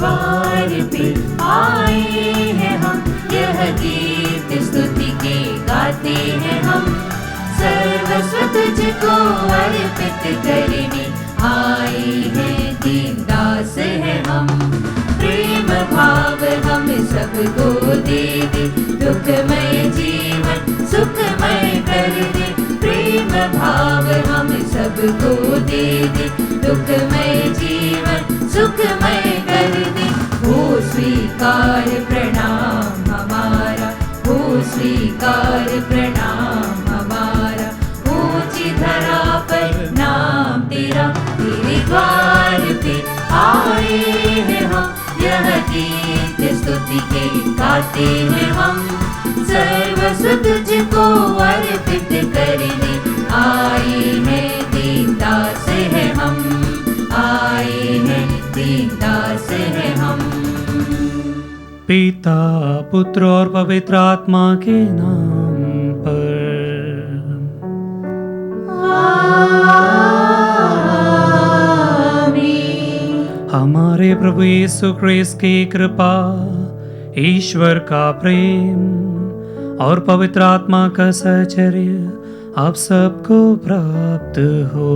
द्वार पे आए हैं हम, यह गीत स्तुति के गाते हैं हम। सर्वस्व तुझको अर्पित करने आए हैं, दीन दास हैं हम। प्रेम भाव हम सबको दे दे, दुखमय जीवन सुखमय कर दे। प्रेम भाव हम सबको दे दे, दुखमय जीवन सुखमय कर दे। हो स्वीकार प्रणाम हमारा, हो स्वीकार प्रणाम हमारा। ऊंची धरा पर नाम तेरा, तेरे द्वार पे आए हैं हम, यह गीत स्तुति के गाते हैं हम। सर्वस्व तुझको अर्पित करने आए हैं, दीन दास हैं हम, आए हैं दीन दास हैं हम। पिता पुत्र और पवित्र आत्मा के नाम पर आमीन। हमारे प्रभु यीशु क्रिस्त की कृपा, ईश्वर का प्रेम और पवित्र आत्मा का सहचर्य आप सबको प्राप्त हो।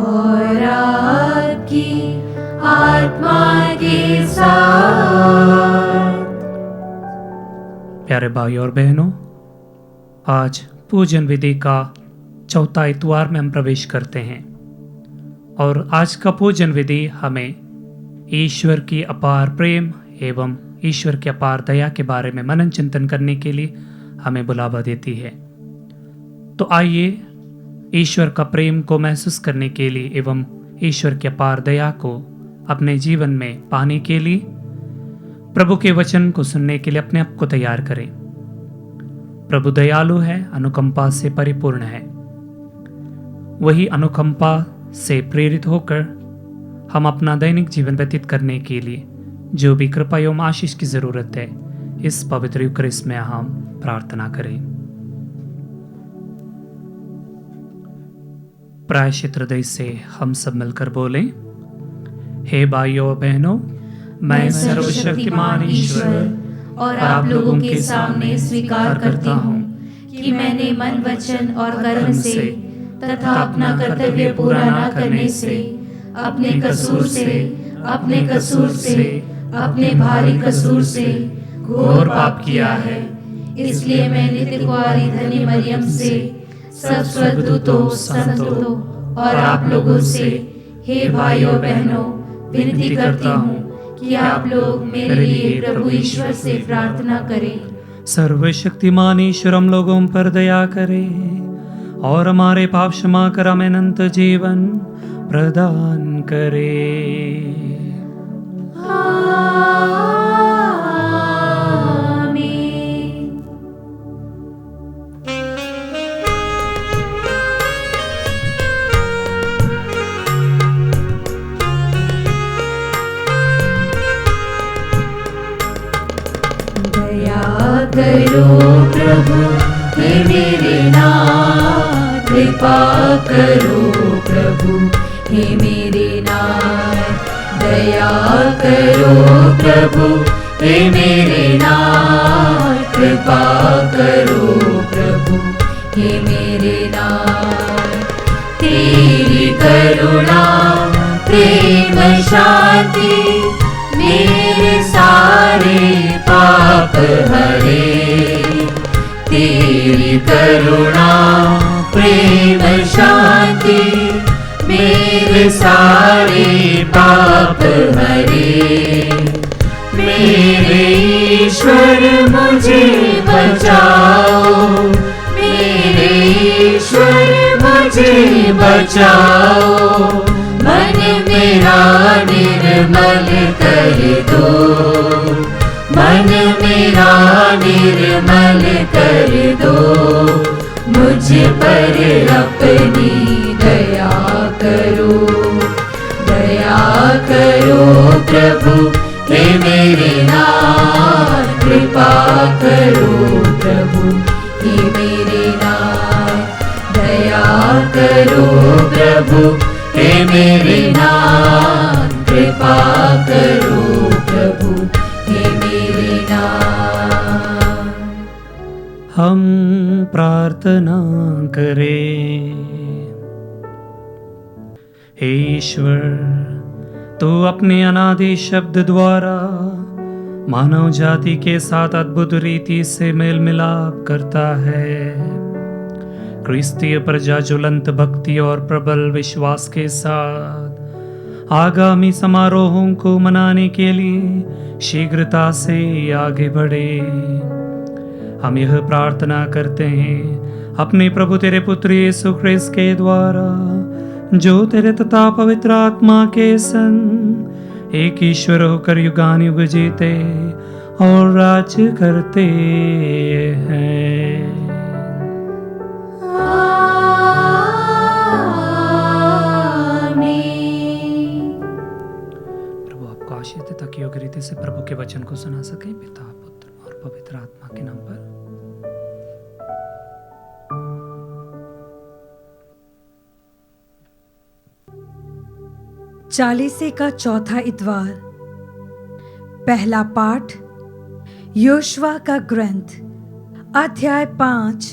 और आपकी आत्मा के साथ। प्यारे भाई और बहनों, आज पूजन विधि का चौथा इतवार में हम प्रवेश करते हैं और आज का पूजन विधि हमें ईश्वर की अपार प्रेम एवं ईश्वर की अपार दया के बारे में मनन चिंतन करने के लिए हमें बुलावा देती है। तो आइए ईश्वर का प्रेम को महसूस करने के लिए एवं ईश्वर की अपार दया को अपने जीवन में पाने के लिए प्रभु के वचन को सुनने के लिए अपने आप को तैयार करें। प्रभु दयालु है, अनुकंपा से परिपूर्ण है। वही अनुकंपा से प्रेरित होकर हम अपना दैनिक जीवन व्यतीत करने के लिए जो भी कृपा एवं आशीष की जरूरत है, इस पवित्र यूकरिस्ट में हम प्रार्थना करें। प्रायश्चित हृदय से हम सब मिलकर बोलें। हे भाइयों बहनों, मैं सर्वशक्तिमान ईश्वर और आप लोगों के सामने स्वीकार करता हूँ कि मैंने मन वचन और कर्म से तथा अपना कर्तव्य पूरा न करने से अपने कसूर से अपने भारी कसूर से घोर पाप किया है। इसलिए मैं नित्य कुंवारी धन्य मरियम से, सब स्वर्गदूतों, संतों और आप लोगों से, हे भाइयों बहनों, विनती करता हूँ कि आप लोग मेरे लिए प्रभु ईश्वर से प्रार्थना करें। सर्वशक्तिमान ईश्वर हम लोगों पर दया करे और हमारे पाप क्षमा कर हमें अनंत जीवन प्रदान करे। आमीन। दया करो प्रभु हे मेरे नाथ, कृपा करो प्रभु हे मेरे नाथ। दया करो प्रभु हे मेरे नाथ, कृपा करो प्रभु हे मेरे नाथ। तेरी करुणा प्रेम शांति मेरे सारे पाप हरे। तेरी करुणा प्रेम शांति मेरे सारे पाप हरे। मेरे ईश्वर मुझे बचाओ, मेरे ईश्वर मुझे बचाओ। मन मेरा निर्मल कर दो, मन मेरा निर्मल कर दो। मुझ पर अपनी दया करो, दया करो प्रभु हे मेरे नाथ। कृपा करो प्रभु हे मेरे नाथ। दया करो प्रभु हे मेरे नाथ। कृपा प्रार्थना करें। हे ईश्वर, तू अपने अनादि शब्द द्वारा मानव जाति के साथ अद्भुत रीति से मेल मिलाप करता है। क्रिस्तीय प्रजा ज्वलंत भक्ति और प्रबल विश्वास के साथ आगामी समारोहों को मनाने के लिए शीघ्रता से आगे बढ़े। हम यह प्रार्थना करते हैं अपने प्रभु तेरे पुत्र यीशु ख्रिस्त के द्वारा, जो तेरे तथा पवित्र आत्मा के संग एक ईश्वर होकर युगानुयुग जीते और राज्य करते हैं। प्रभु आपको आशीष दे ताकि योग्य रीति से प्रभु के वचन को सुना सके। पिता, पुत्र और पवित्र आत्मा के नाम पर। चालीसे का चौथा इतवार। पहला पाठ योशुआ का ग्रंथ, अध्याय 5,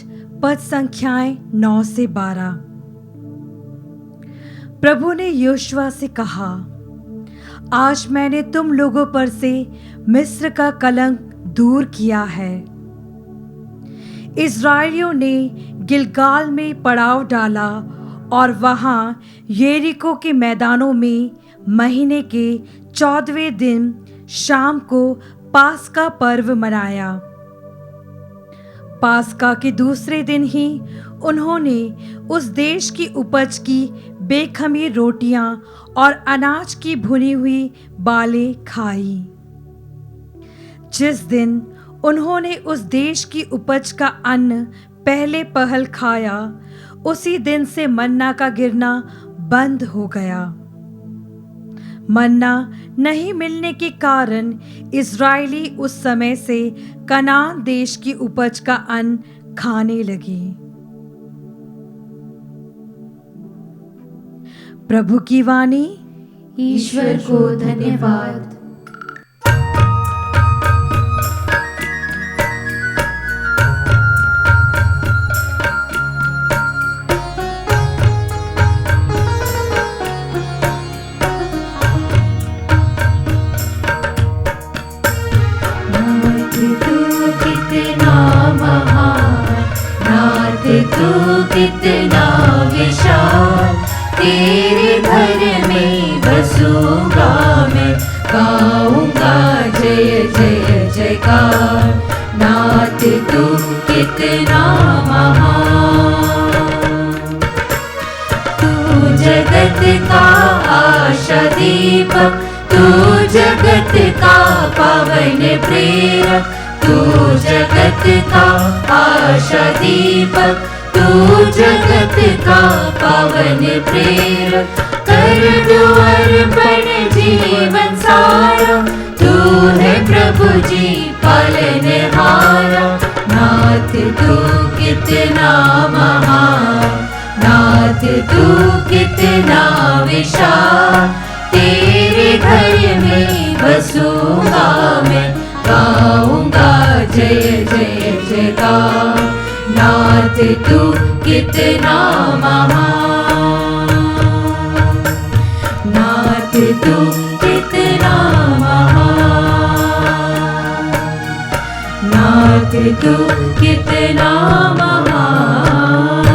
पद संख्याएं 9 से 12। प्रभु ने योशुआ से कहा, आज मैंने तुम लोगों पर से मिस्र का कलंक दूर किया है। इस्राएलियों ने गिलगाल में पड़ाव डाला और वहां यरीको के मैदानों में महीने के 14वें दिन शाम को पास्का पर्व मनाया। पास्का के दूसरे दिन ही उन्होंने उस देश की उपज की बेखमीर रोटियां और अनाज की भुनी हुई बालें खाई। जिस दिन उन्होंने उस देश की उपज का अन्न पहले पहल खाया, उसी दिन से मन्ना का गिरना बंद हो गया। मन्ना नहीं मिलने के कारण इस्राएली उस समय से कनान देश की उपज का अन्न खाने लगे। प्रभु की वाणी। ईश्वर को धन्यवाद। तू कितना विशाल, तेरे घर में बसूंगा मैं, गाऊंगा जय जय जयकार। नाथ तू कितना महान, तू जगत का आशा दीपक, तू जगत का पावन प्रेरक, तू जगत का आशा दीपक, तू जगत का पावन प्रेरक। कर दो अर्पण जीवन सारा, तू है प्रभु जी पालनहारा। नाथ तू कितना महान, नाथ तू कितना विशाल, तेरे घर में बसूंगा मैं, गाऊंगा जय जय जयकार। नाथ तू कितना महान, नाथ तू कितना महान, नाथ तू कितना महान।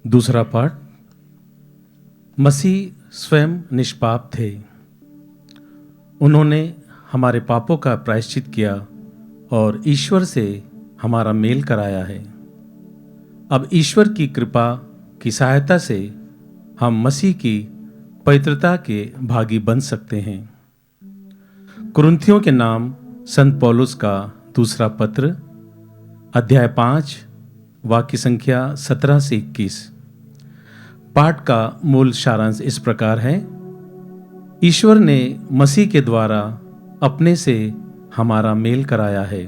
दूसरा पाठ। मसीह स्वयं निष्पाप थे। उन्होंने हमारे पापों का प्रायश्चित किया और ईश्वर से हमारा मेल कराया है। अब ईश्वर की कृपा की सहायता से हम मसीह की पवित्रता के भागी बन सकते हैं। कुरिन्थियों के नाम संत पौलुस का दूसरा पत्र, अध्याय 5, वाक्य संख्या 17 से 21। पाठ का मूल सारांश इस प्रकार है। ईश्वर ने मसीह के द्वारा अपने से हमारा मेल कराया है।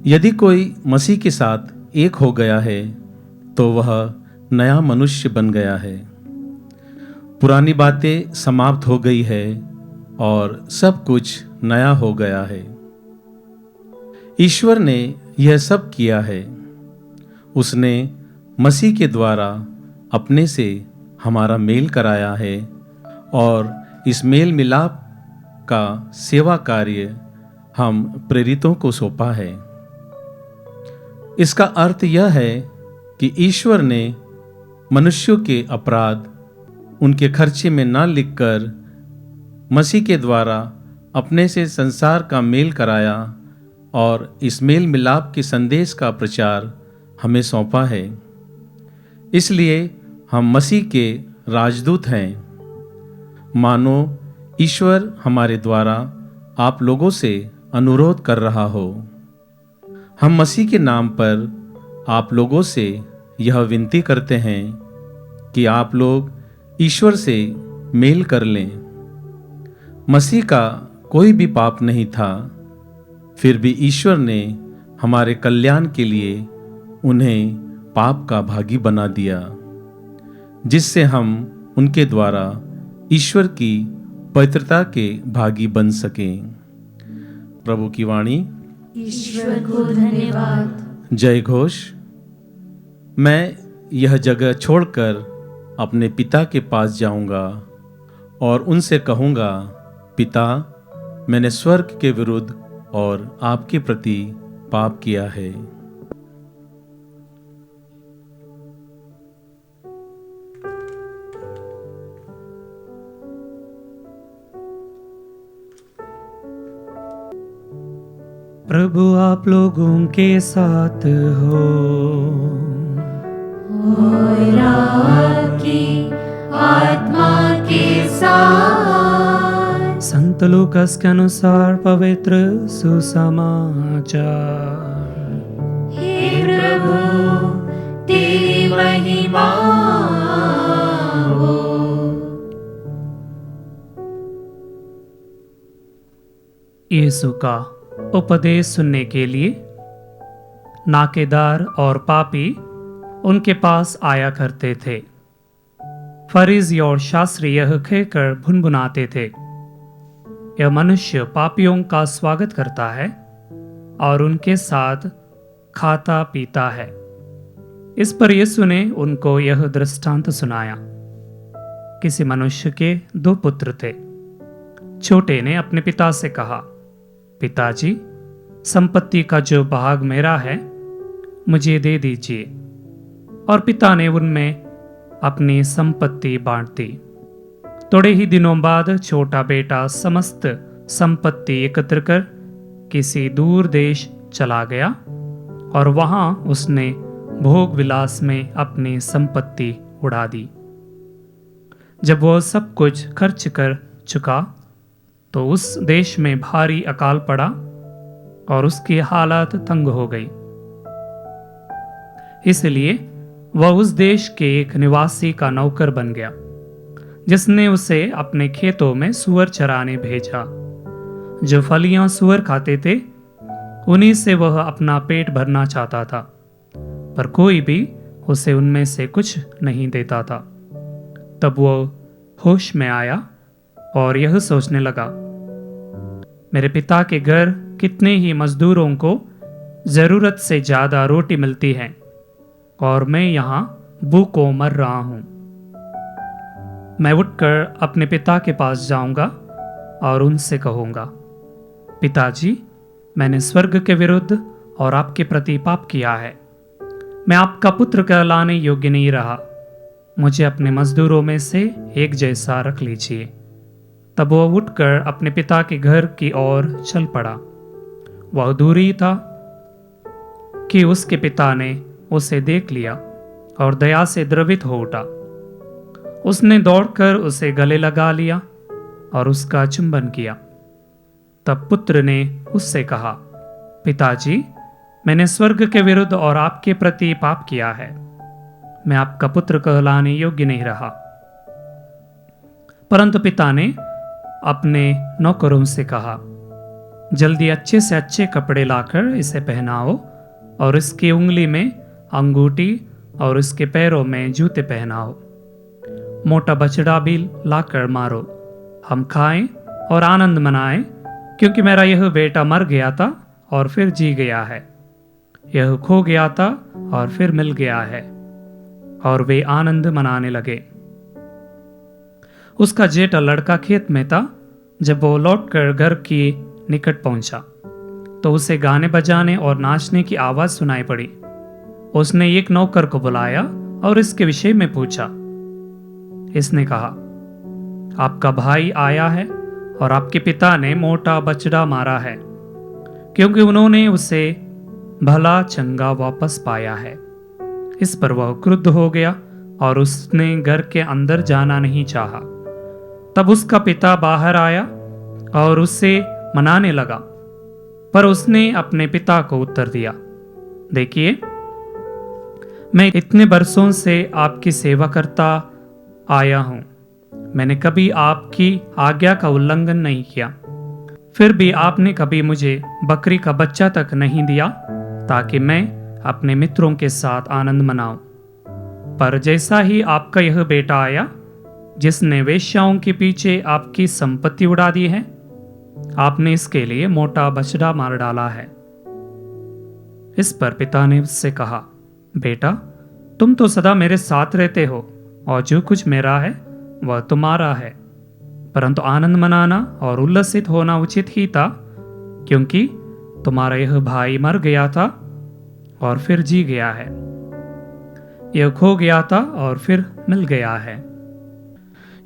यदि कोई मसीह के साथ एक हो गया है तो वह नया मनुष्य बन गया है। पुरानी बातें समाप्त हो गई है और सब कुछ नया हो गया है। ईश्वर ने यह सब किया है। उसने मसीह के द्वारा अपने से हमारा मेल कराया है और इस मेल मिलाप का सेवा कार्य हम प्रेरितों को सौंपा है। इसका अर्थ यह है कि ईश्वर ने मनुष्यों के अपराध उनके खर्चे में न लिखकर मसीह के द्वारा अपने से संसार का मेल कराया और इस मेल मिलाप के संदेश का प्रचार हमें सौंपा है। इसलिए हम मसीह के राजदूत हैं। मानो ईश्वर हमारे द्वारा आप लोगों से अनुरोध कर रहा हो। हम मसीह के नाम पर आप लोगों से यह विनती करते हैं कि आप लोग ईश्वर से मेल कर लें। मसीह का कोई भी पाप नहीं था, फिर भी ईश्वर ने हमारे कल्याण के लिए उन्हें पाप का भागी बना दिया, जिससे हम उनके द्वारा ईश्वर की पवित्रता के भागी बन सकें। प्रभु की वाणी। ईश्वर को धन्यवाद। जय घोष। मैं यह जगह छोड़कर अपने पिता के पास जाऊंगा और उनसे कहूंगा, पिता, मैंने स्वर्ग के विरुद्ध और आपके प्रति पाप किया है। प्रभु आप लोगों के साथ हो और आपकी आत्मा के साथ। संत लूकास के अनुसार पवित्र सुसमाचार। हे प्रभु, तेरी महिमा हो। यीशु का उपदेश सुनने के लिए नाकेदार और पापी उनके पास आया करते थे। फरीसी और शास्त्री यह कहकर भुनभुनाते थे, यह मनुष्य पापियों का स्वागत करता है और उनके साथ खाता पीता है। इस पर यीशु ने उनको यह दृष्टांत सुनाया। किसी मनुष्य के 2 पुत्र थे। छोटे ने अपने पिता से कहा, पिताजी, संपत्ति का जो भाग मेरा है मुझे दे दीजिए। और पिता ने उनमें अपनी संपत्ति बांट दी। थोड़े ही दिनों बाद छोटा बेटा समस्त संपत्ति एकत्र कर किसी दूर देश चला गया और वहां उसने भोग विलास में अपनी संपत्ति उड़ा दी। जब वह सब कुछ खर्च कर चुका तो उस देश में भारी अकाल पड़ा और उसकी हालत तंग हो गई। इसलिए वह उस देश के एक निवासी का नौकर बन गया, जिसने उसे अपने खेतों में सूअर चराने भेजा। जो फलियां सूअर खाते थे उन्हीं से वह अपना पेट भरना चाहता था, पर कोई भी उसे उनमें से कुछ नहीं देता था। तब वह होश में आया और यह सोचने लगा, मेरे पिता के घर कितने ही मजदूरों को जरूरत से ज्यादा रोटी मिलती है और मैं यहाँ भूखों मर रहा हूँ। मैं उठकर अपने पिता के पास जाऊंगा और उनसे कहूँगा, पिताजी, मैंने स्वर्ग के विरुद्ध और आपके प्रति पाप किया है। मैं आपका पुत्र कहलाने योग्य नहीं रहा। मुझे अपने मजदूरों में से एक जैसा रख लीजिए। तब वह उठकर अपने पिता के घर की ओर चल पड़ा। वह दूर ही था कि उसके पिता ने उसे देख लिया और दया से द्रवित हो उठा। उसने दौड़कर उसे गले लगा लिया और उसका चुंबन किया। तब पुत्र ने उससे कहा, पिताजी, मैंने स्वर्ग के विरुद्ध और आपके प्रति पाप किया है। मैं आपका पुत्र कहलाने योग्य नहीं रहा। परंतु पिता ने अपने नौकरों से कहा, जल्दी अच्छे से अच्छे कपड़े लाकर इसे पहनाओ और इसकी उंगली में अंगूठी और इसके पैरों में जूते पहनाओ। मोटा बछड़ा भी लाकर मारो, हम खाएं और आनंद मनाएं, क्योंकि मेरा यह बेटा मर गया था और फिर जी गया है, यह खो गया था और फिर मिल गया है। और वे आनंद मनाने लगे। उसका जेठा लड़का खेत में था। जब वो लौटकर घर के निकट पहुंचा तो उसे गाने बजाने और नाचने की आवाज सुनाई पड़ी। उसने एक नौकर को बुलाया और इसके विषय में पूछा। इसने कहा, आपका भाई आया है और आपके पिता ने मोटा बछड़ा मारा है, क्योंकि उन्होंने उसे भला चंगा वापस पाया है। इस पर वह क्रुद्ध हो गया और उसने घर के अंदर जाना नहीं चाहा। तब उसका पिता बाहर आया और उससे मनाने लगा, पर उसने अपने पिता को उत्तर दिया, देखिए, मैं इतने बरसों से आपकी सेवा करता आया हूं, मैंने कभी आपकी आज्ञा का उल्लंघन नहीं किया। फिर भी आपने कभी मुझे बकरी का बच्चा तक नहीं दिया ताकि मैं अपने मित्रों के साथ आनंद मनाऊं। पर जैसा ही आपका यह बेटा आया, जिसने वेश्याओं के पीछे आपकी संपत्ति उड़ा दी है, आपने इसके लिए मोटा बछड़ा मार डाला है। इस पर पिता ने उससे कहा, बेटा, तुम तो सदा मेरे साथ रहते हो और जो कुछ मेरा है वह तुम्हारा है, परंतु आनंद मनाना और उल्लसित होना उचित ही था, क्योंकि तुम्हारा यह भाई मर गया था और फिर जी गया है, यह खो गया था और फिर मिल गया है।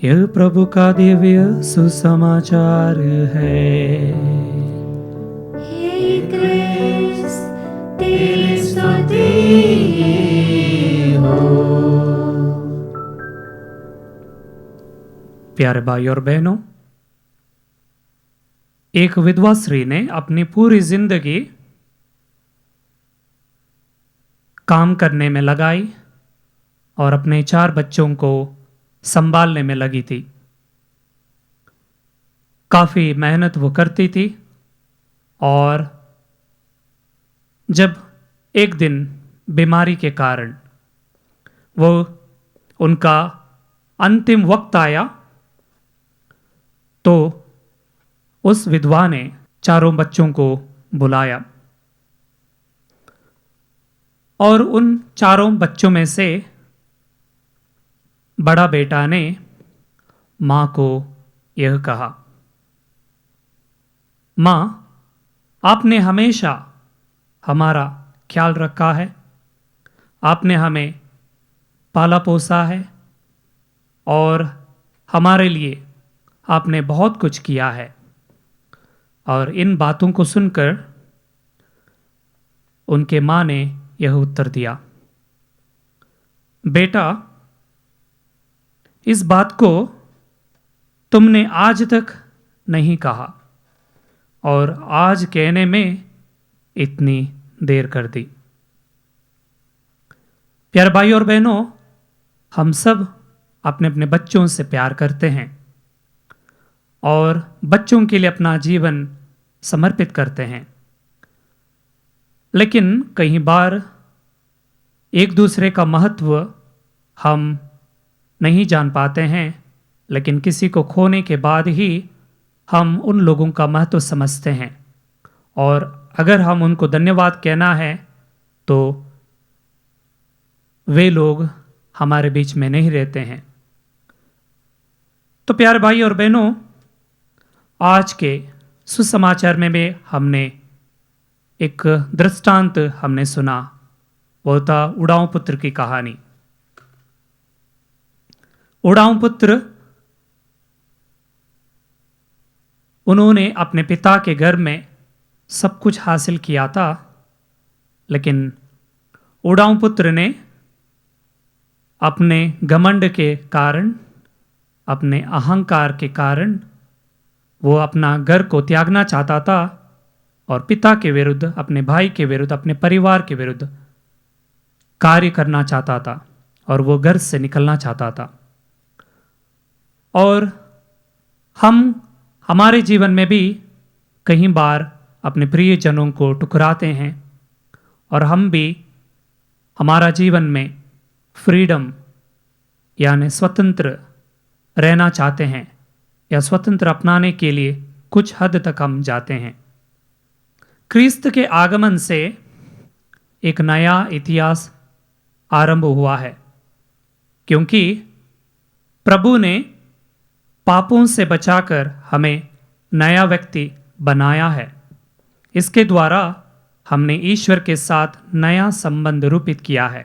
यह प्रभु का दिव्य सुसमाचार है। हे क्रिस्त, तेरी स्तुति हो। प्यारे भाई और बहनों, एक विधवा स्त्री ने अपनी पूरी जिंदगी काम करने में लगाई और अपने 4 बच्चों को संभालने में लगी थी। काफी मेहनत वो करती थी और जब एक दिन बीमारी के कारण वो उनका अंतिम वक्त आया तो उस विधवा ने 4 बच्चों को बुलाया और उन 4 बच्चों में से बड़ा बेटा ने मां को यह कहा, मां, आपने हमेशा हमारा ख्याल रखा है, आपने हमें पाला पोसा है और हमारे लिए आपने बहुत कुछ किया है। और इन बातों को सुनकर उनके मां ने यह उत्तर दिया, बेटा, इस बात को तुमने आज तक नहीं कहा और आज कहने में इतनी देर कर दी। प्यारे भाई और बहनों, हम सब अपने अपने बच्चों से प्यार करते हैं और बच्चों के लिए अपना जीवन समर्पित करते हैं, लेकिन कई बार एक दूसरे का महत्व हम नहीं जान पाते हैं, लेकिन किसी को खोने के बाद ही हम उन लोगों का महत्व समझते हैं और अगर हम उनको धन्यवाद कहना है तो वे लोग हमारे बीच में नहीं रहते हैं। तो प्यारे भाई और बहनों, आज के सुसमाचार में भी हमने एक दृष्टांत हमने सुना, वो था उड़ाऊ पुत्र की कहानी। उड़ाऊ पुत्र उन्होंने अपने पिता के घर में सब कुछ हासिल किया था, लेकिन उड़ाऊ पुत्र ने अपने घमंड के कारण, अपने अहंकार के कारण वो अपना घर को त्यागना चाहता था और पिता के विरुद्ध, अपने भाई के विरुद्ध, अपने परिवार के विरुद्ध कार्य करना चाहता था और वो घर से निकलना चाहता था। और हमारे जीवन में भी कई बार अपने प्रियजनों को ठुकराते हैं और हम भी हमारा जीवन में फ्रीडम यानी स्वतंत्र रहना चाहते हैं या स्वतंत्र अपनाने के लिए कुछ हद तक हम जाते हैं। क्रिस्त के आगमन से एक नया इतिहास आरंभ हुआ है, क्योंकि प्रभु ने पापों से बचाकर हमें नया व्यक्ति बनाया है। इसके द्वारा हमने ईश्वर के साथ नया संबंध रूपित किया है।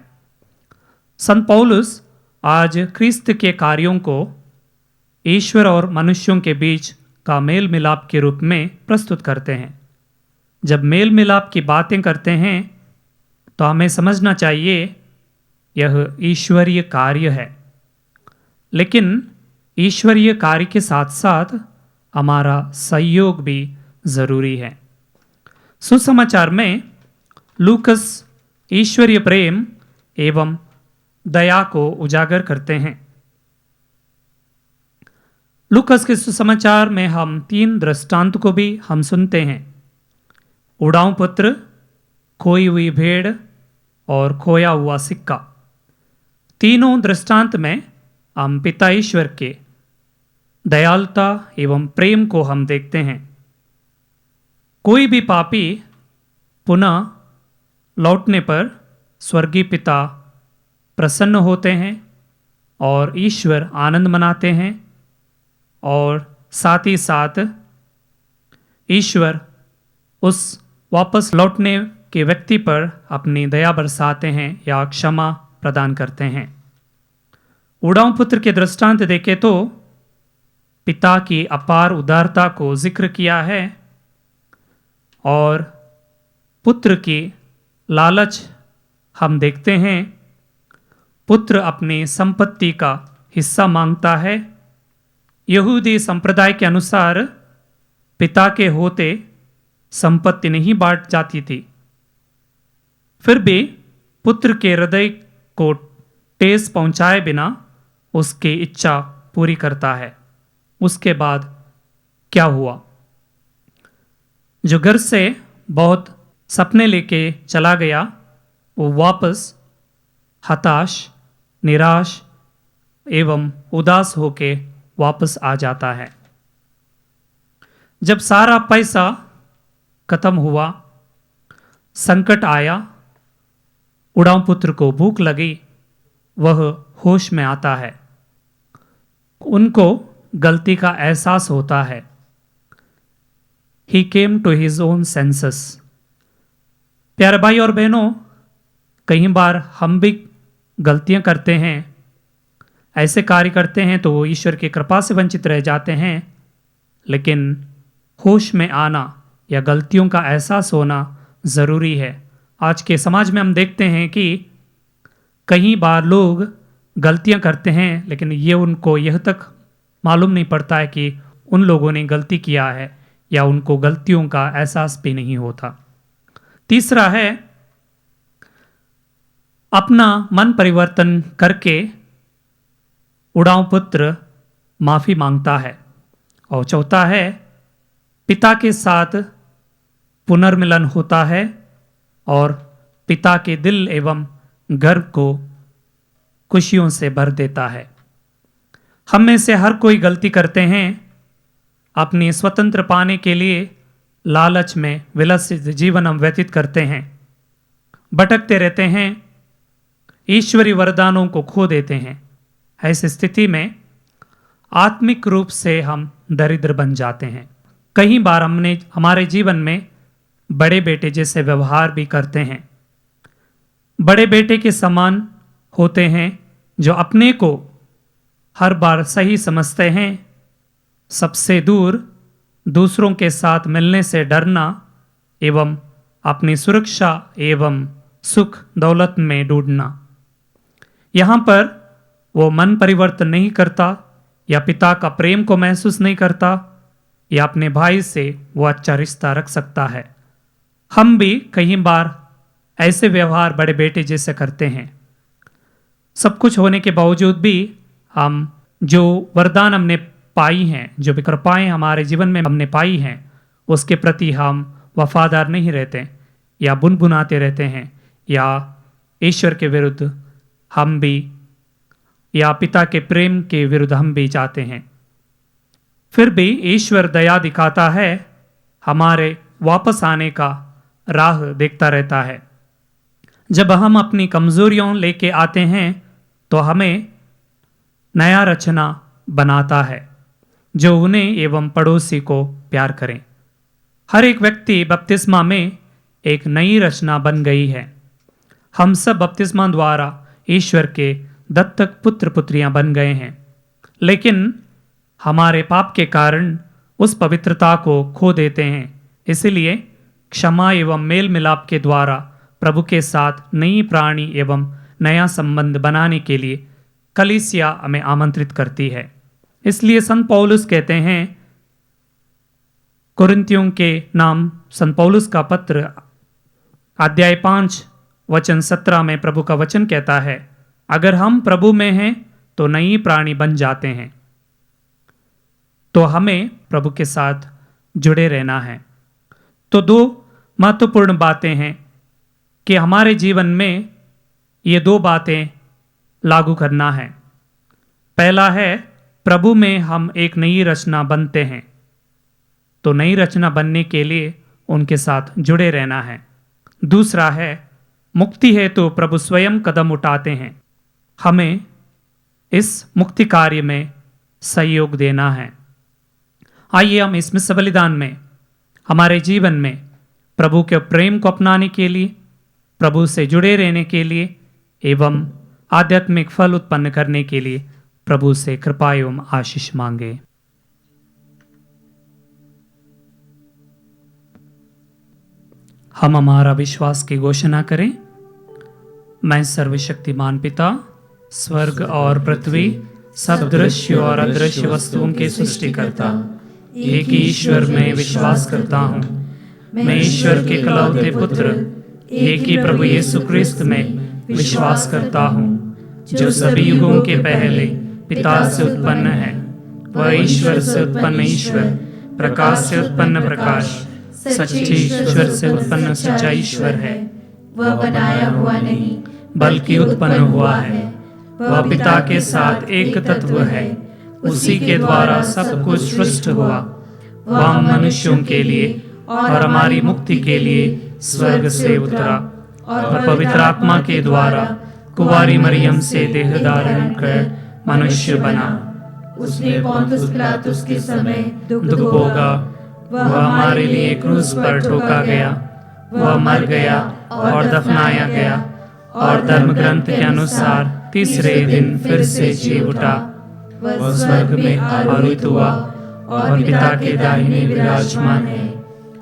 संत पौलुस आज क्रिस्त के कार्यों को ईश्वर और मनुष्यों के बीच का मेल मिलाप के रूप में प्रस्तुत करते हैं। जब मेल मिलाप की बातें करते हैं तो हमें समझना चाहिए यह ईश्वरीय कार्य है, लेकिन ईश्वरीय कार्य के साथ साथ हमारा सहयोग भी जरूरी है। सुसमाचार में लूकस ईश्वरीय प्रेम एवं दया को उजागर करते हैं। लूकस के सुसमाचार में हम 3 दृष्टांत को भी हम सुनते हैं। उड़ाऊ पुत्र, खोई हुई भेड़ और खोया हुआ सिक्का। तीनों दृष्टांत में हम पिता ईश्वर के दयालुता एवं प्रेम को हम देखते हैं। कोई भी पापी पुनः लौटने पर स्वर्गीय पिता प्रसन्न होते हैं और ईश्वर आनंद मनाते हैं, और साथ ही साथ ईश्वर उस वापस लौटने के व्यक्ति पर अपनी दया बरसाते हैं या क्षमा प्रदान करते हैं। उड़ाऊ पुत्र के दृष्टांत देखें तो पिता की अपार उदारता को जिक्र किया है और पुत्र की लालच हम देखते हैं। पुत्र अपनी संपत्ति का हिस्सा मांगता है। यहूदी संप्रदाय के अनुसार पिता के होते संपत्ति नहीं बांट जाती थी, फिर भी पुत्र के हृदय को ठेस पहुंचाए बिना उसकी इच्छा पूरी करता है। उसके बाद क्या हुआ? जो घर से बहुत सपने लेके चला गया वो वापस हताश, निराश एवं उदास होके वापस आ जाता है। जब सारा पैसा खत्म हुआ, संकट आया, उड़ाऊ पुत्र को भूख लगी, वह होश में आता है। उनको गलती का एहसास होता है। He came to his own senses। प्यारे भाई और बहनों, कई बार हम भी गलतियां करते हैं, ऐसे कार्य करते हैं तो वो ईश्वर की कृपा से वंचित रह जाते हैं। लेकिन होश में आना या गलतियों का एहसास होना ज़रूरी है। आज के समाज में हम देखते हैं कि कई बार लोग गलतियां करते हैं, लेकिन ये उनको यह तक मालूम नहीं पड़ता है कि उन लोगों ने गलती किया है या उनको गलतियों का एहसास भी नहीं होता। तीसरा है अपना मन परिवर्तन करके उड़ाऊ पुत्र माफी मांगता है। और चौथा है पिता के साथ पुनर्मिलन होता है और पिता के दिल एवं घर को खुशियों से भर देता है। हम में से हर कोई गलती करते हैं। अपनी स्वतंत्र पाने के लिए लालच में विलसित जीवन हम व्यतीत करते हैं, भटकते रहते हैं, ईश्वरीय वरदानों को खो देते हैं। ऐसी स्थिति में आत्मिक रूप से हम दरिद्र बन जाते हैं। कई बार हमने हमारे जीवन में बड़े बेटे जैसे व्यवहार भी करते हैं। बड़े बेटे के समान होते हैं जो अपने को हर बार सही समझते हैं। सबसे दूर दूसरों के साथ मिलने से डरना एवं अपनी सुरक्षा एवं सुख दौलत में डूबना। यहाँ पर वो मन परिवर्तन नहीं करता या पिता का प्रेम को महसूस नहीं करता या अपने भाई से वो अच्छा रिश्ता रख सकता है। हम भी कई बार ऐसे व्यवहार बड़े बेटे जैसे करते हैं। सब कुछ होने के बावजूद भी हम जो वरदान हमने पाई हैं, जो भी कृपाएं हमारे जीवन में हमने पाई हैं, उसके प्रति हम वफादार नहीं रहते या बुनबुनाते रहते हैं, या ईश्वर के विरुद्ध हम भी या पिता के प्रेम के विरुद्ध हम भी जाते हैं। फिर भी ईश्वर दया दिखाता है, हमारे वापस आने का राह देखता रहता है। जब हम अपनी कमजोरियों लेके आते हैं तो हमें नया रचना बनाता है जो उन्हें एवं पड़ोसी को प्यार करें। हर एक व्यक्ति बपतिस्मा में एक नई रचना बन गई है। हम सब बपतिस्मा द्वारा ईश्वर के दत्तक पुत्र पुत्रियां बन गए हैं, लेकिन हमारे पाप के कारण उस पवित्रता को खो देते हैं। इसलिए क्षमा एवं मेल मिलाप के द्वारा प्रभु के साथ नई प्राणी एवं नया संबंध बनाने के लिए कलीसिया हमें आमंत्रित करती है। इसलिए संत पौलुस कहते हैं, कुरिन्थियों के नाम संत पौलुस का पत्र अध्याय 5 वचन 17 में प्रभु का वचन कहता है, अगर हम प्रभु में हैं तो नई प्राणी बन जाते हैं। तो हमें प्रभु के साथ जुड़े रहना है। तो दो महत्वपूर्ण बातें हैं कि हमारे जीवन में ये दो बातें लागू करना है। पहला है, प्रभु में हम एक नई रचना बनते हैं, तो नई रचना बनने के लिए उनके साथ जुड़े रहना है। दूसरा है, मुक्ति है तो प्रभु स्वयं कदम उठाते हैं, हमें इस मुक्ति कार्य में सहयोग देना है। आइए हम इस मिस्र बलिदान में हमारे जीवन में प्रभु के प्रेम को अपनाने के लिए, प्रभु से जुड़े रहने के लिए एवं आध्यात्मिक फल उत्पन्न करने के लिए प्रभु से कृपा एवं आशीष मांगे। हम हमारा विश्वास की घोषणा करें। मैं सर्वशक्तिमान पिता, स्वर्ग और पृथ्वी, सब दृश्य और अदृश्य वस्तुओं के सृष्टिकर्ता एक ही ईश्वर में विश्वास करता हूँ। मैं ईश्वर के इकलौते पुत्र एक ही प्रभु यीशु क्रिस्त में विश्वास करता हूँ, जो सभी युगों के पहले पिता से उत्पन्न है। वह ईश्वर से उत्पन्न ईश्वर, प्रकाश से उत्पन्न प्रकाश, सच्चे ईश्वर से उत्पन्न सच्चा ईश्वर है। वह बनाया हुआ नहीं बल्कि उत्पन्न हुआ है। वह पिता के साथ एक तत्व है, उसी के द्वारा सब कुछ सृष्ट हुआ। वह हम मनुष्यों के लिए और हमारी मुक्ति के लिए स्वर्ग से उतरा और पवित्र आत्मा के द्वारा कुंवारी मरियम से देह धारण कर मनुष्य बना। उसने पोंतुस पिलातुस के समय दुख भोगा, वह हमारे लिए क्रूस पर ठोका गया, वह मर गया और दफनाया गया और धर्म ग्रंथ के अनुसार तीसरे दिन फिर से जी उठा। वह स्वर्ग में आरूढ़ हुआ और पिता के दाहिने विराजमान है।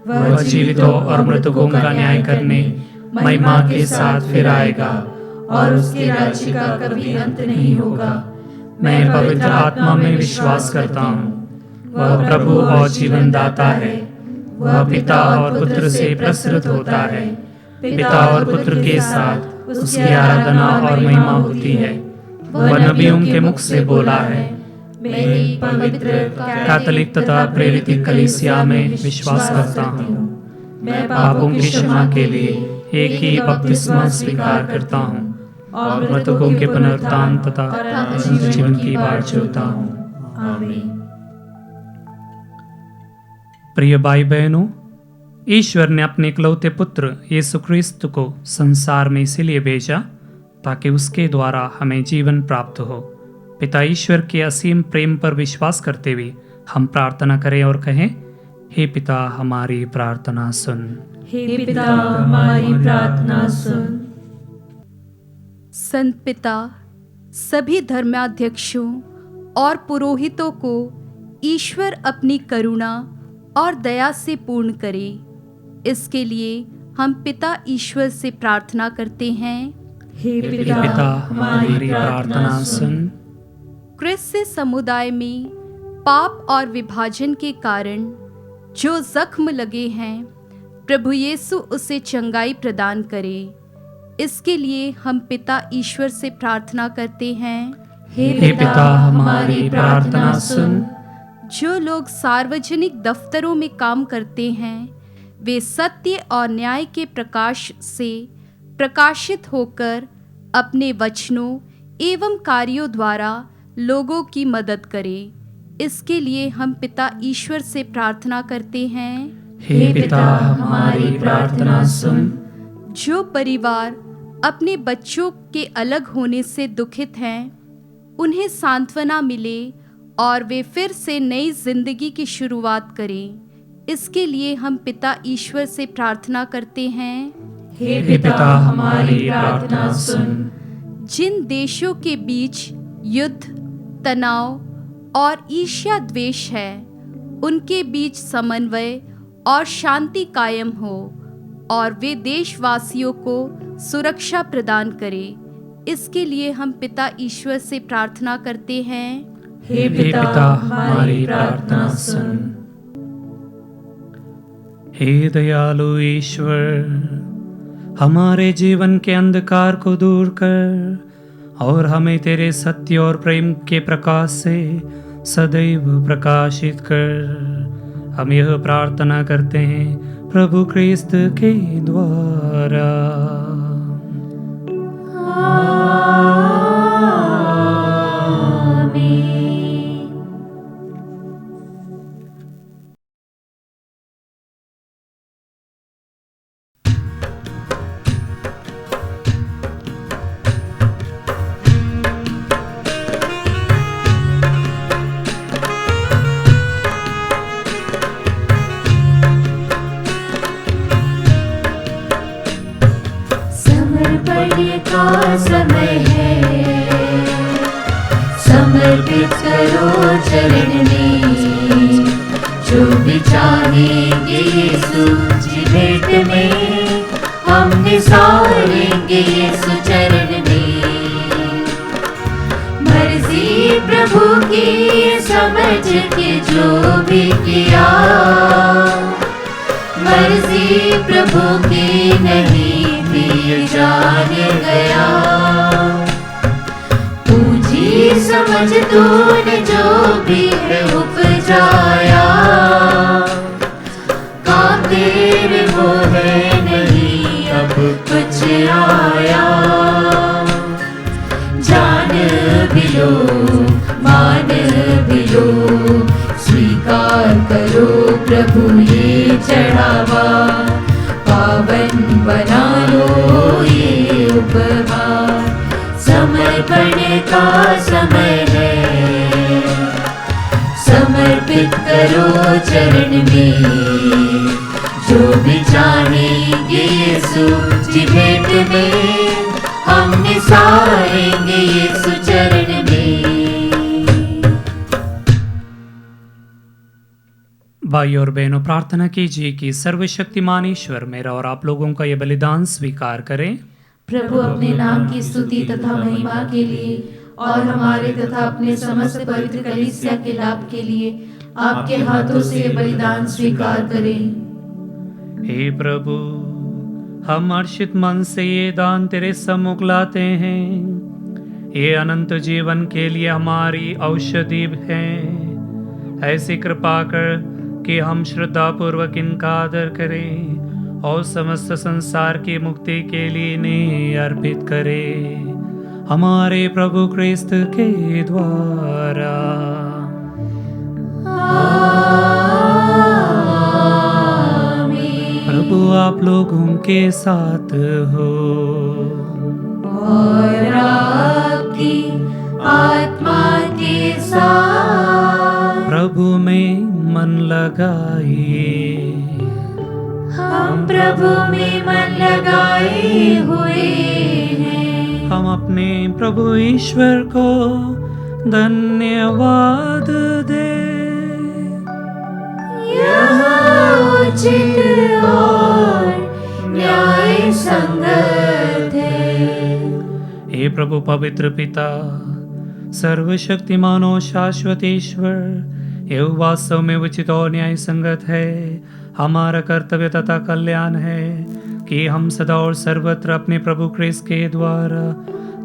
वह जीवितों और मृतकों का न्याय करने महिमा के साथ फिर आएगा और उसके राज्य का कभी अंत नहीं होगा। मैं पवित्र आत्मा में विश्वास करता हूँ। वह प्रभु और जीवन दाता है। वह पिता और पुत्र से प्रसृत होता है। पिता और पुत्र के साथ उसकी आराधना और महिमा होती है। वह नबियों के मुख से बोला है। मैं पवित्र कैथोलिक तथा प्रेरित कलीसिया में विश्वास करता हूँ। मैं पापों की क्षमा के लिए एक ही बपतिस्मा स्वीकार करता हूँ और मृतकों के पुनरुत्थान तथा जीवन की बाट जोहता हूँ। आमीन। प्रिय भाई बहनों, ईश्वर ने अपने इकलौते पुत्र यीशु क्रिस्त को संसार में इसीलिए भेजा ताकि उसके द्वारा हमें जीवन प्राप्त हो। पिता ईश्वर के असीम प्रेम पर विश्वास करते हुए हम प्रार्थना करें और कहें, हे पिता हमारी प्रार्थना सुन। हे पिता हमारी प्रार्थना सुन। संत पिता सभी धर्माध्यक्षों और पुरोहितों को ईश्वर अपनी करुणा और दया से पूर्ण करे, इसके लिए हम पिता ईश्वर से प्रार्थना करते हैं। हे पिता हमारी प्रार्थना सुन। क्रिस्त समुदाय में पाप और विभाजन के कारण जो जख्म लगे हैं, प्रभु यीशु उसे चंगाई प्रदान करे, इसके लिए हम पिता ईश्वर से प्रार्थना करते हैं। हे पिता हमारी प्रार्थना सुन। जो लोग सार्वजनिक दफ्तरों में काम करते हैं, वे सत्य और न्याय के प्रकाश से प्रकाशित होकर अपने वचनों एवं कार्यों द्वारा लोगों की मदद करे। इसके लिए हम पिता ईश्वर से प्रार्थना करते हैं। हे पिता, हमारी प्रार्थना सुन। जो परिवार अपने बच्चों के अलग होने से दुखित हैं, उन्हें सांत्वना मिले और वे फिर से नई जिंदगी की शुरुआत करें। इसके लिए हम पिता ईश्वर से प्रार्थना करते हैं। हे पिता, हमारी प्रार्थना सुन। जिन देशों के बीच युद्ध, तनाव और ईर्ष्या द्वेष है, उनके बीच समन्वय और शांति कायम हो और वे देशवासियों को सुरक्षा प्रदान करें। इसके लिए हम पिता ईश्वर से प्रार्थना करते हैं। हे पिता, हमारी प्रार्थना सुन। हे दयालु ईश्वर, हमारे जीवन के अंधकार को दूर कर और हमें तेरे सत्य और प्रेम के प्रकाश से सदैव प्रकाशित कर। हम यह प्रार्थना करते हैं प्रभु क्रिस्त के द्वारा। का समय है, समर्पित करो चरण में। जो भी चाहेंगे यीशु जी भेंट में, हम निसारेंगे यीशु चरण में। मर्जी प्रभु की समझ के जो भी किया, मर्जी प्रभु की नहीं थी जान गया। पूजी समझ तूने जो भी है उपजाया, काम तेरे वो है नहीं अब कुछ आया। जान भी लो मान भी लो, स्वीकार करो प्रभु ये चढ़ावा। पावन बना लो ये उपहार, समर्पण का समय है। समर्पित करो चरण में, जो भी चाहेंगे यीशु जी भेंट में, हम निसारेंगे यीशु चरण में। भाई और बहनों, प्रार्थना कीजिए कि सर्वशक्तिमान ईश्वर मेरा और आप लोगों का ये बलिदान स्वीकार करें। प्रभु अपने नाम की स्तुति तथा महिमा के लिए और हमारे तथा अपने समस्त पवित्र कलीसिया के लाभ के लिए आपके हाथों से ये बलिदान स्वीकार करें। हे प्रभु, हम हर्षित मन से ये दान तेरे सम्मुख लाते हैं। ये अनंत जीवन के लिए हमारी औषधि है। ऐसी कृपा कर कि हम श्रद्धा पूर्वक इनका आदर करें और समस्त संसार की मुक्ति के लिए इन्हें अर्पित करें, हमारे प्रभु क्रिस्त के द्वारा। प्रभु आप लोगों के साथ हो और आपकी आत्मा के साथ। प्रभु में मन लगाइए। हम प्रभु में मन लगाए हुए हैं। हम अपने प्रभु ईश्वर को धन्यवाद दे। यह उचित और न्याय संगत है। हे प्रभु पवित्र पिता, सर्वशक्तिमान और शाश्वत ईश्वर, यह वास्तव में उचित और न्याय संगत है, हमारा कर्तव्य तथा कल्याण है कि हम सदा और सर्वत्र अपने प्रभु क्रिस्त के द्वारा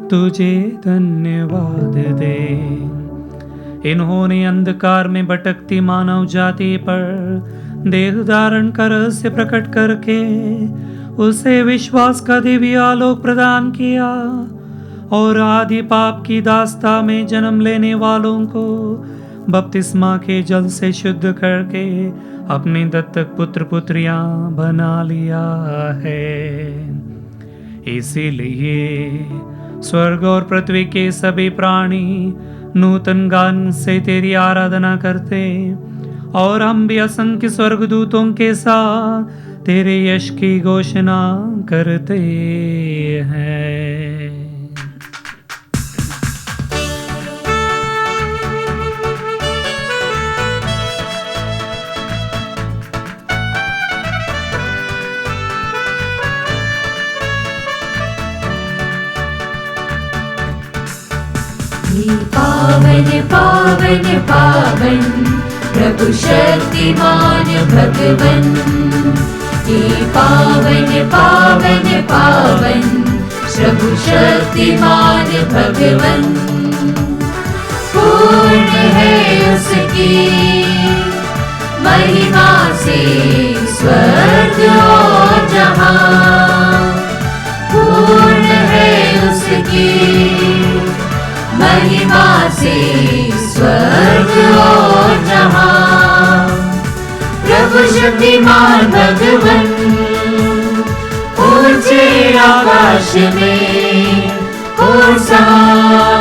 तुझे धन्यवाद दें। इन्होंने अंधकार में भटकती मानव जाति पर देह धारण कर रहस्य प्रकट करके उसे विश्वास का दिव्य आलोक प्रदान किया और आदि पाप की दास्ता में जन्म लेने वालों को बपतिस्मा के जल से शुद्ध करके अपने दत्तक पुत्र पुत्रियां बना लिया है। इसीलिए स्वर्ग और पृथ्वी के सभी प्राणी नूतन गान से तेरी आराधना करते, और हम भी असंख्य स्वर्गदूतों के साथ तेरे यश की घोषणा करते हैं। पावन पावन पावन प्रभु शक्तिमान भगवन, पावन पावन पावन प्रभु शक्तिमान भगवन। पूर्ण है उसकी महिमा से स्वर्ग और जहां, पूर्ण है उसकी महिमा से स्वर्ग और जहां। प्रभु शक्तिमान भगवन ऊंचे आकाश में होशाना,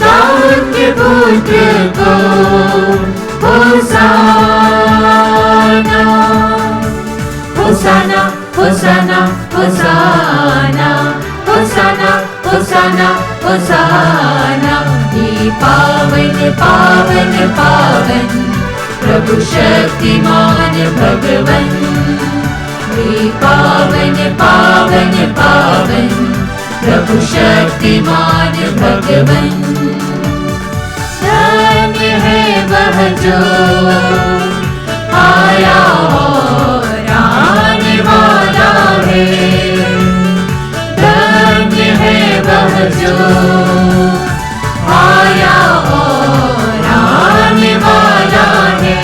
दाऊद के पुत्र को होशाना, होशाना होशाना होशाना होशाना होशाना होशाना। ये पावन पावन पावन प्रभु शक्तिमान भगवन, ये पावन पावन पावन प्रभु शक्तिमान भगवन। धन्य है वह जो आया और आने वाला है, वह जो आया और आने वाला है।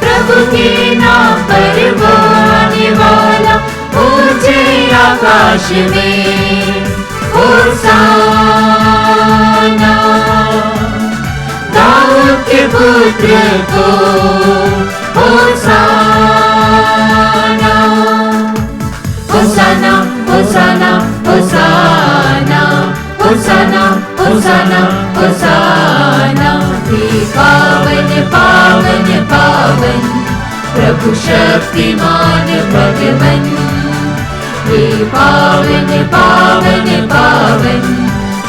प्रभु के नाम पर वो आने वाला ऊंचे आकाश में होशाना, दाऊद के पुत्र को होशाना, होशाना होशाना होशाना होशाना होशाना होशाना। पावन पावन पावन प्रभु शक्तिमान भगवन, पावन पावन पावन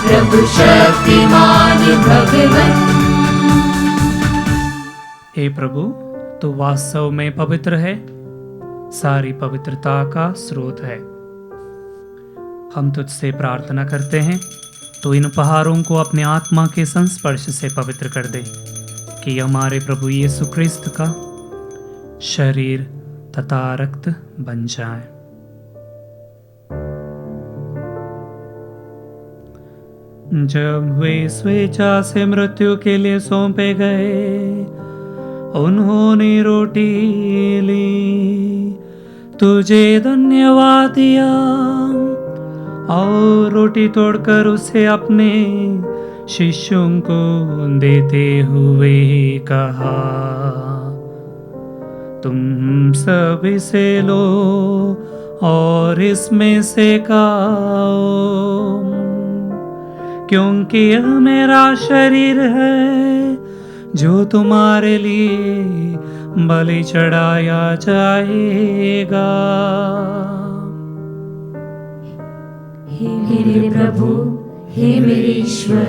प्रभु शक्तिमान भगवन। हे प्रभु, तू वास्तव में पवित्र है, सारी पवित्रता का स्रोत है। हम तुझसे प्रार्थना करते हैं, तो इन उपहारों को अपने आत्मा के संस्पर्श से पवित्र कर दे, कि हमारे प्रभु यीशु क्रिस्त का शरीर तथा रक्त बन जाए। जब वे स्वेच्छा से मृत्यु के लिए सौंपे गए, उन्होंने रोटी ली, तुझे धन्यवाद दिया और रोटी तोड़कर उसे अपने शिष्यों को देते हुए कहा, तुम सब इसे लो और इसमें से खाओ, क्योंकि यह मेरा शरीर है जो तुम्हारे लिए बलि चढ़ाया जाएगा। हे मेरे प्रभु, हे मेरे ईश्वर,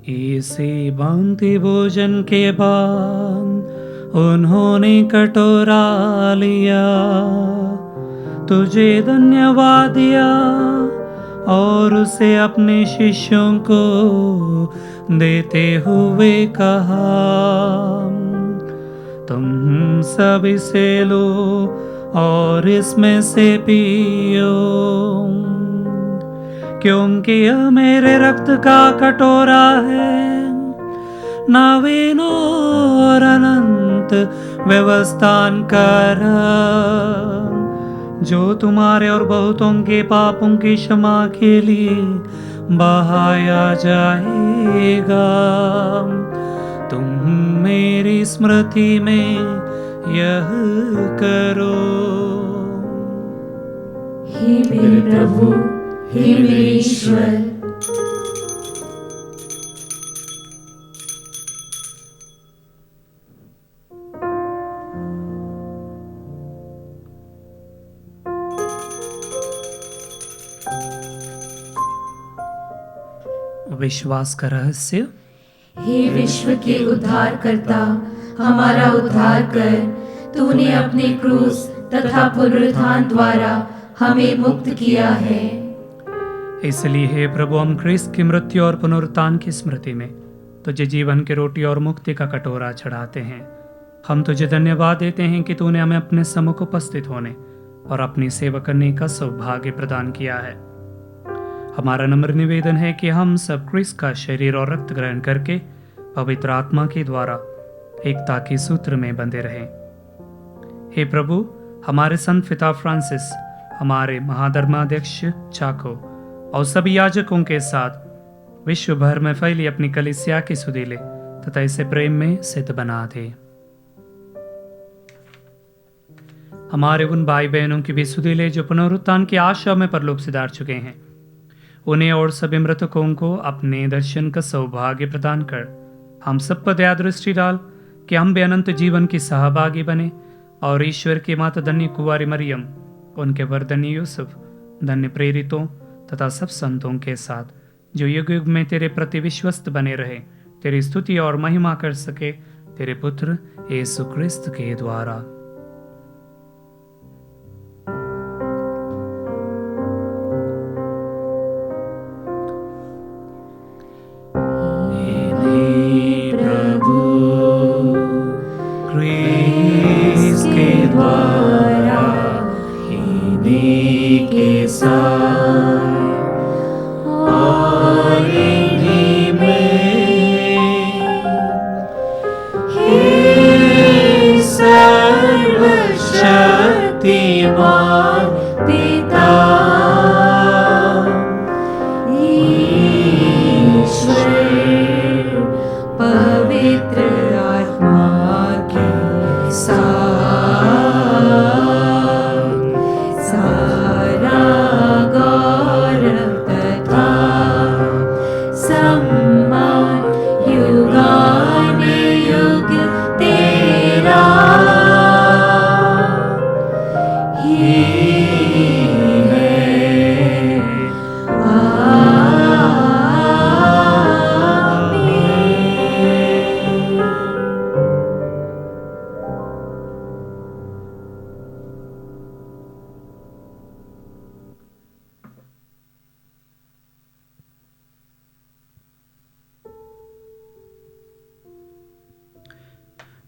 इसी भांति भोजन के बाद उन्होंने कटोरा लिया, तुझे धन्यवाद दिया और उसे अपने शिष्यों को देते हुए कहा, तुम सब इसे लो और इसमें से पियो, क्योंकि यह मेरे रक्त का कटोरा है, नवीन और अनंत व्यवस्थान कर, जो तुम्हारे और बहुतों के पापों की क्षमा के लिए बहाया जाएगा। तुम मेरी स्मृति में यह करो। हे मेरे प्रभु, हे मेरे ईश्वर, विश्वास का रहस्य। हे विश्व के उद्धारकर्ता, हमारा उद्धार कर। तूने अपने क्रूस तथा पुनरुत्थान द्वारा हमें मुक्त किया है। इसलिए हे प्रभु, हम क्रिस्त की मृत्यु और पुनरुत्थान की स्मृति में तुझे जीवन की रोटी और मुक्ति का कटोरा चढ़ाते हैं। हम तुझे धन्यवाद देते हैं कि तूने हमें अपने सम्मुख उपस्थित होने और अपनी सेवा करने का सौभाग्य प्रदान किया है। हमारा नम्र निवेदन है कि हम सब क्रिस्त का शरीर और रक्त ग्रहण करके पवित्र आत्मा के द्वारा एकता के सूत्र में बंधे रहें। हे प्रभु, हमारे संत पिता फ्रांसिस, हमारे महाधर्माध्यक्ष चाको और सभी याजकों के साथ विश्व भर में फैली अपनी कलीसिया की सुधीले तथा इसे प्रेम में सिद्ध बना दे। हमारे उन भाई बहनों की भी सुधीले जो पुनरुत्थान की आशा में परलोक सिधार चुके हैं, उन्हें और सभी मृतकों को अपने दर्शन का सौभाग्य प्रदान कर हम सब पर दया दृष्टि डाल कि हम भी अनंत जीवन की सहभागी बने और ईश्वर की माता धन्य कुंवारी मरियम, उनके वर धन्य यूसुफ, धन्य प्रेरितों तथा सब संतों के साथ जो युग युग में तेरे प्रति विश्वस्त बने रहे, तेरी स्तुति और महिमा कर सके, तेरे पुत्र यीशु क्रिस्त के द्वारा।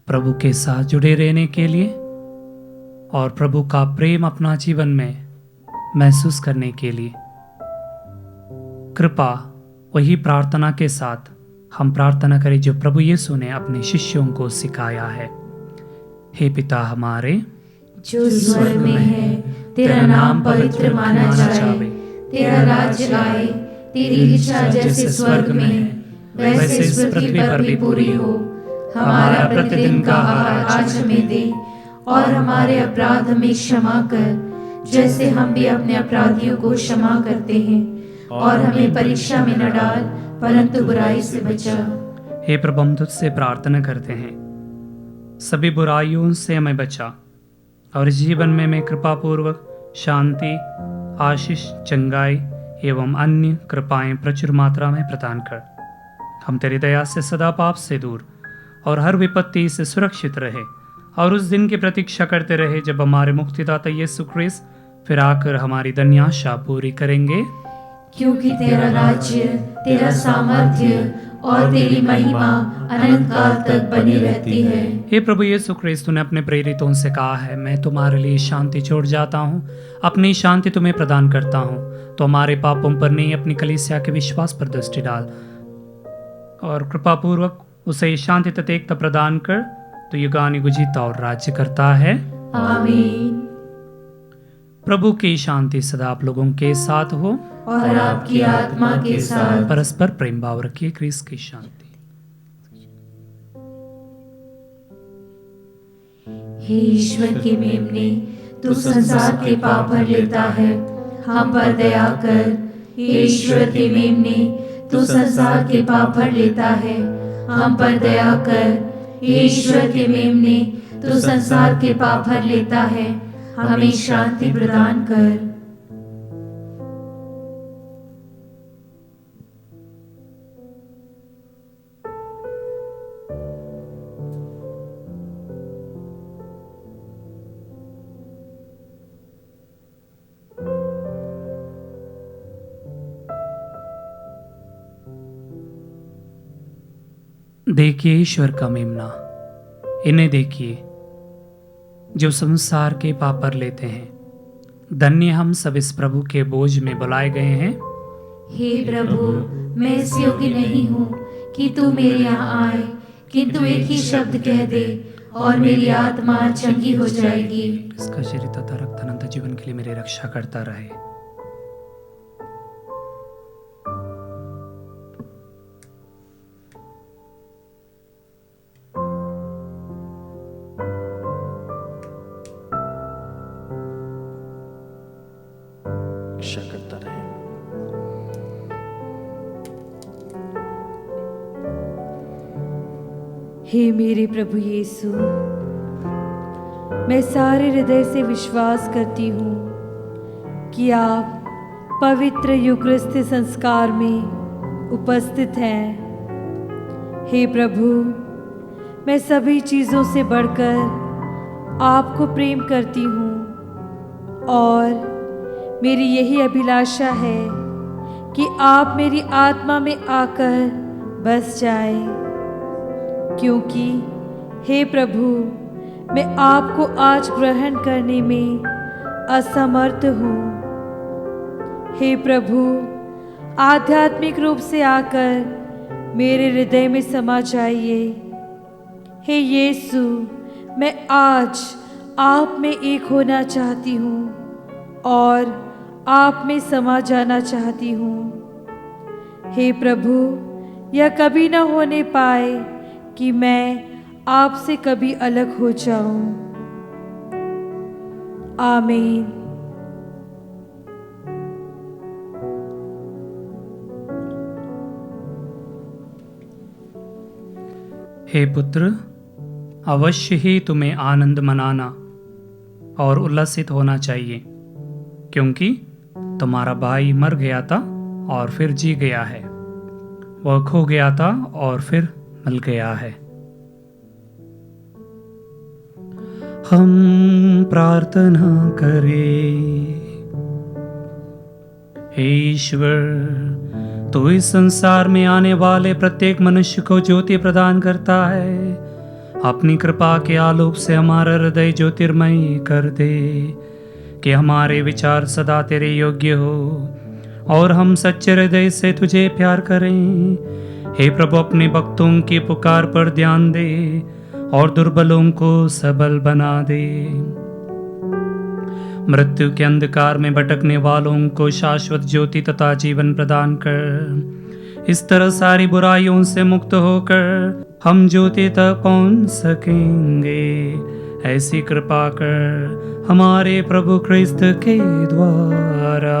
प्रभु के साथ जुड़े रहने के लिए और प्रभु का प्रेम अपना जीवन में महसूस करने के लिए कृपा वही प्रार्थना के साथ हम प्रार्थना करें जो प्रभु यीशु ने अपने शिष्यों को सिखाया है। हे पिता हमारे जो स्वर्ग में है, तेरा नाम पवित्र माना जाए, तेरा राज्य आए, तेरी इच्छा जैसे स्वर्ग में है वैसे इस पृथ्वी पर भी पूरी हो। हमारा प्रतिदिन का आहार आज हमें दे और हमारे अपराध हमें क्षमा कर जैसे हम भी अपने अपराधियों को क्षमा करते हैं, और हमें परीक्षा में न डाल परंतु बुराई से बचा। हे प्रभु, हम तुझसे प्रार्थना करते हैं, सभी बुराइयों से हमें बचा और इस जीवन में हमें कृपा पूर्वक शांति, आशीष, चंगाई एवं अन्य कृपाएं प्रचुर मात्रा में प्रदान कर। हम तेरी दया से सदा पाप से दूर और हर विपत्ति से सुरक्षित रहे और उस दिन की प्रतीक्षा करते रहे जब हमारे मुक्तिदाता यीशु क्रिस्त फिर आकर हमारी धन्य आशा पूरी करेंगे। क्योंकि तेरा राज्य, तेरा सामर्थ्य और तेरी महिमा अनंत काल तक बनी रहती है। हे प्रभु यीशु क्रिस्त, तूने अपने प्रेरितों से कहा है, मैं तुम्हारे लिए शांति छोड़ जाता हूँ, अपनी शांति तुम्हें प्रदान करता हूँ। तो हमारे पापों पर नहीं, अपनी कलीसिया के विश्वास पर दृष्टि डाल और कृपापूर्वक उसे शांति तथा एकता प्रदान कर। तो युगानुयुग जीता और राज्य करता है। आमीन। प्रभु की शांति सदा आप लोगों के साथ हो और आपकी आत्मा के साथ। परस्पर प्रेम भाव रखिए। क्रिस्त की शांति। हे ईश्वर के मेमने, तू संसार के पाप भर लेता है, हम पर दया कर। हे ईश्वर के मेमने, तू संसार के पाप भर लेता है, हम पर दया कर। हे ईश्वर के मेमने, तू संसार के पाप भर लेता है, हमें शांति प्रदान कर। देखिए ईश्वर का मेमना, इन्हें देखिए जो संसार के पाप पर लेते हैं। धन्य हम सब इस प्रभु के बोझ में बुलाए गए हैं। हे प्रभु, मैं इस योग्य नहीं हूँ कि तू मेरे यहाँ आए, किंतु एक ही शब्द कह दे और मेरी आत्मा चंगी हो जाएगी। इसका शरीर तथा रक्त अनंत जीवन के लिए मेरी रक्षा करता रहे। रक्षा करता रहे। हे मेरे प्रभु यीशु, मैं सारे हृदय से विश्वास करती हूँ कि आप पवित्र यूकरिस्ती संस्कार में उपस्थित हैं। हे प्रभु, मैं सभी चीज़ों से बढ़कर आपको प्रेम करती हूँ और मेरी यही अभिलाषा है कि आप मेरी आत्मा में आकर बस जाएं, क्योंकि हे प्रभु, मैं आपको आज ग्रहण करने में असमर्थ हूँ। हे प्रभु, आध्यात्मिक रूप से आकर मेरे हृदय में समा जाइए। हे यीशु, मैं आज आप में एक होना चाहती हूँ और आप में समा जाना चाहती हूँ। हे प्रभु, यह कभी न होने पाए कि मैं आपसे कभी अलग हो जाऊं। आमीन। हे पुत्र, अवश्य ही तुम्हें आनंद मनाना और उल्लसित होना चाहिए, क्योंकि तुम्हारा भाई मर गया था और फिर जी गया है, वह खो गया था और फिर मिल गया है। हम प्रार्थना करें। हे ईश्वर, तो इस संसार में आने वाले प्रत्येक मनुष्य को ज्योति प्रदान करता है। अपनी कृपा के आलोक से हमारा हृदय ज्योतिर्मय कर दे कि हमारे विचार सदा तेरे योग्य हो और हम सच्चे हृदय से तुझे प्यार करें। हे प्रभु, अपने भक्तों की पुकार पर ध्यान दे और दुर्बलों को सबल बना दे। मृत्यु के अंधकार में भटकने वालों को शाश्वत ज्योति तथा जीवन प्रदान कर। इस तरह सारी बुराइयों से मुक्त होकर हम ज्योति तक पहुंच सकेंगे। ऐसी कृपा कर हमारे प्रभु क्रिस्त के द्वारा।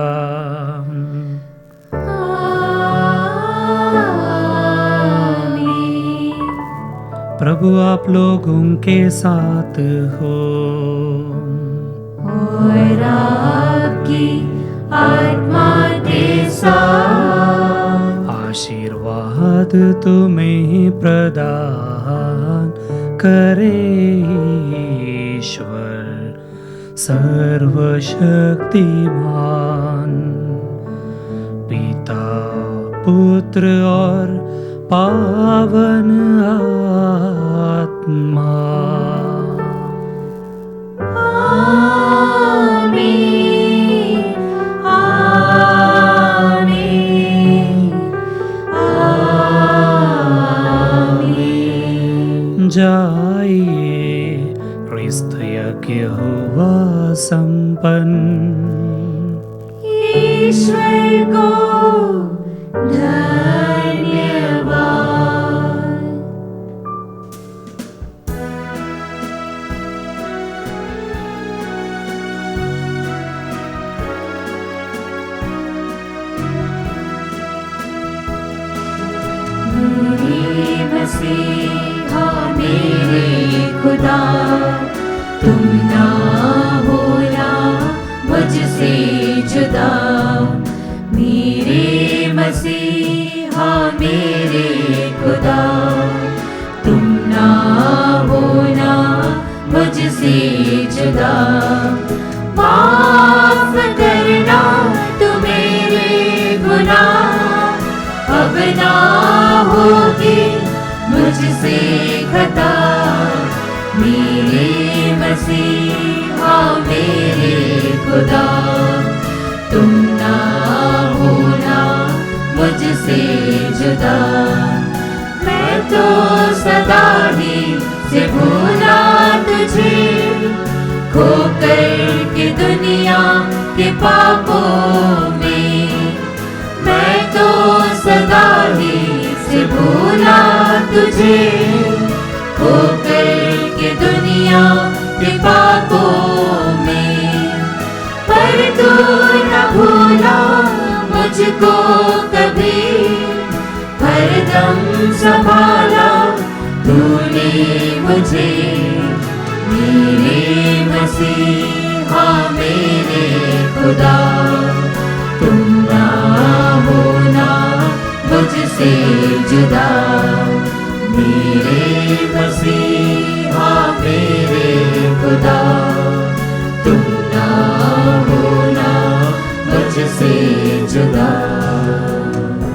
प्रभु आप लोगों के साथ हो और आपकी आत्मा के साथ। आशीर्वाद तुम्हें प्रदान करे ईश्वर सर्वशक्तिमान पिता पुत्र और पावन आत्मा। आमीन, आमीन, आमीन। जाइए, क्रिस्त यज्ञ हुआ संपन्न। ईश्वर को धन्यवाद। मेरे मसीहा मेरे खुदा, तुम ना होना मुझसे जुदा। मेरे मसीहा मेरे खुदा, तुम ना होना मुझसे जुदा। माफ करना तू मेरे गुनाह, अब ना होगी मुझसे खता। मेरे मसीहा मेरे खुदा, तुम ना होना मुझसे जुदा। मैं तो सदा ही से भूला तुझे, खोकर के दुनिया के पापों में। मैं तो सदा ही से भूला तुझे, खोकर के दुनिया के पापों में। पर तू न भूला मुझको कभी, हरदम संभाला तूने मुझे। मेरे मसीहा मेरे खुदा, तुम ना होना मुझसे जुदा। मेरे मसीहा मेरे खुदा,